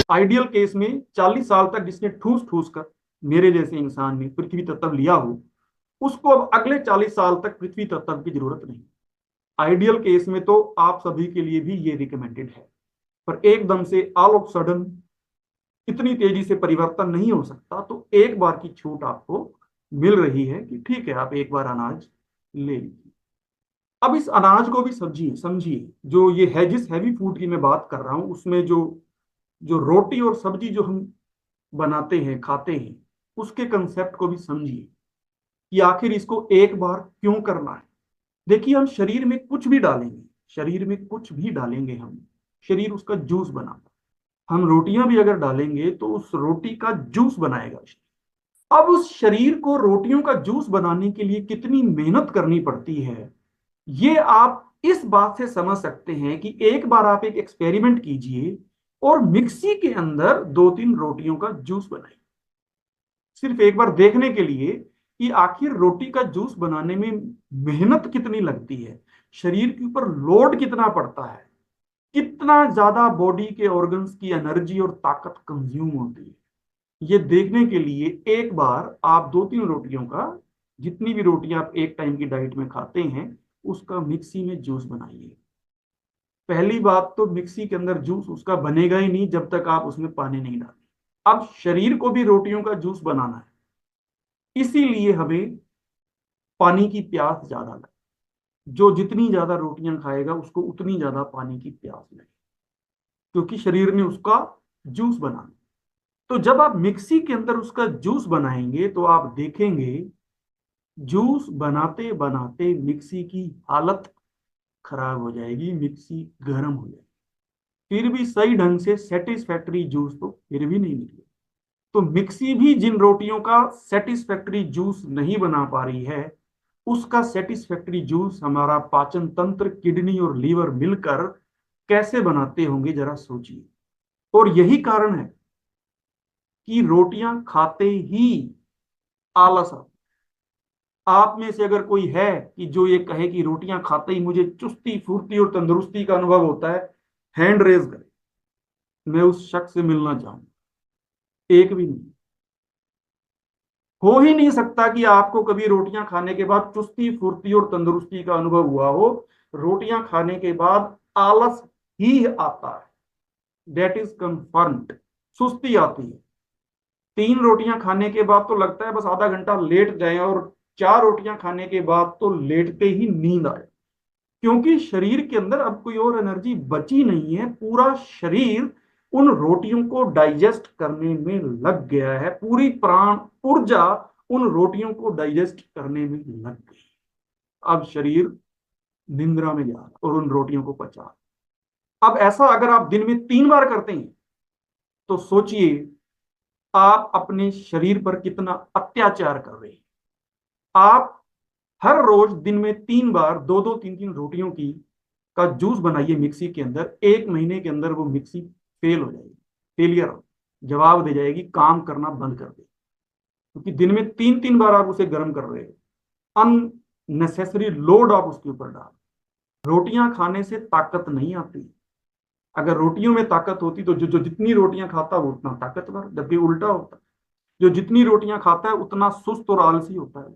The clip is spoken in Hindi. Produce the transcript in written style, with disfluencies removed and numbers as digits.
आइडियल केस में 40 साल तक जिसने ठूस ठूस कर मेरे जैसे इंसान ने पृथ्वी तत्व लिया हो, उसको अब अगले 40 साल तक पृथ्वी तत्व की जरूरत नहीं। आइडियल केस में तो आप सभी के लिए भी ये रिकमेंडेड है, पर एकदम से ऑल ऑफ सडन इतनी तेजी से परिवर्तन नहीं हो सकता, तो एक बार की छूट आपको मिल रही है कि ठीक है, आप एक बार अनाज ले लीजिए। अब इस अनाज को भी समझिए समझिए, जो ये है, जिस हैवी फूड की मैं बात कर रहा हूं, उसमें जो जो रोटी और सब्जी जो हम बनाते हैं खाते हैं, उसके कंसेप्ट को भी समझिए कि आखिर इसको एक बार क्यों करना है। देखिए, हम शरीर में कुछ भी डालेंगे, शरीर में कुछ भी डालेंगे हम, शरीर उसका जूस बनाता है। हम रोटियां भी अगर डालेंगे तो उस रोटी का जूस बनाएगा शरीर। अब उस शरीर को रोटियों का जूस बनाने के लिए कितनी मेहनत करनी पड़ती है, ये आप इस बात से समझ सकते हैं कि एक बार आप एक एक्सपेरिमेंट कीजिए और मिक्सी के अंदर 2-3 रोटियों का जूस बनाइए, सिर्फ एक बार देखने के लिए कि आखिर रोटी का जूस बनाने में मेहनत कितनी लगती है, शरीर के ऊपर लोड कितना पड़ता है, कितना ज्यादा बॉडी के ऑर्गन्स की एनर्जी और ताकत कंज्यूम होती है। ये देखने के लिए एक बार आप 2-3 रोटियों का, जितनी भी रोटियां आप एक टाइम की डाइट में खाते हैं, उसका मिक्सी में जूस बनाइए। पहली बात तो मिक्सी के अंदर जूस उसका बनेगा ही नहीं जब तक आप उसमें पानी नहीं डालें। अब शरीर को भी रोटियों का जूस बनाना है, इसीलिए हमें पानी की प्यास ज्यादा लगे। जो जितनी ज्यादा रोटियां खाएगा उसको उतनी ज्यादा पानी की प्यास लगे, क्योंकि शरीर ने उसका जूस बनाना। तो जब आप मिक्सी के अंदर उसका जूस बनाएंगे तो आप देखेंगे, जूस बनाते बनाते मिक्सी की हालत खराब हो जाएगी, मिक्सी गर्म हो जाएगी, फिर भी सही ढंग से सेटिस्फैक्टरी जूस तो फिर भी नहीं निकले। तो मिक्सी भी जिन रोटियों का सेटिस्फैक्टरी जूस नहीं बना पा रही है, उसका सेटिस्फैक्टरी जूस हमारा पाचन तंत्र, किडनी और लीवर मिलकर कैसे बनाते होंगे, जरा सोचिए। और यही कारण है कि रोटियां खाते ही आलस आता है। आप में से अगर कोई है कि जो ये कहे कि रोटियां खाते ही मुझे चुस्ती फुर्ती और तंदुरुस्ती का अनुभव होता है, हैंड रेज करे, मैं उस शख्स से मिलना चाहूंगा। एक भी नहीं। हो ही नहीं सकता कि आपको कभी रोटियां खाने के बाद चुस्ती फुर्ती और तंदुरुस्ती का अनुभव हुआ हो। रोटियां खाने के बाद आलस ही आता है, दैट इज कंफर्म्ड। सुस्ती आती है। 3 रोटियां खाने के बाद तो लगता है बस आधा घंटा लेट जाए, और 4 रोटियां खाने के बाद तो लेटते ही नींद आए, क्योंकि शरीर के अंदर अब कोई और एनर्जी बची नहीं है। पूरा शरीर उन रोटियों को डाइजेस्ट करने में लग गया है, पूरी प्राण ऊर्जा उन रोटियों को डाइजेस्ट करने में लग गई। अब शरीर निंद्रा में जा रहा और उन रोटियों को पचा। अब ऐसा अगर आप दिन में 3 बार करते हैं, तो सोचिए आप अपने शरीर पर कितना अत्याचार कर रहे हैं। आप हर रोज दिन में 3 बार 2-2 3-3 रोटियों की का जूस बनाइए मिक्सी के अंदर। 1 महीने के अंदर वो मिक्सी फेल हो जाएगी, फेलियर जवाब दे जाएगी, काम करना बंद कर देगी, क्योंकि दिन में 3-3 बार आप उसे गर्म कर रहे हो। अननेसेसरी लोड आप उसके ऊपर डाल। रोटियां खाने से ताकत नहीं आती। अगर रोटियों में ताकत होती तो जो जो जितनी रोटियां खाता वो उतना ताकतवर, जबकि उल्टा होता। जो जितनी रोटियां खाता है उतना सुस्त और आलसी होता है।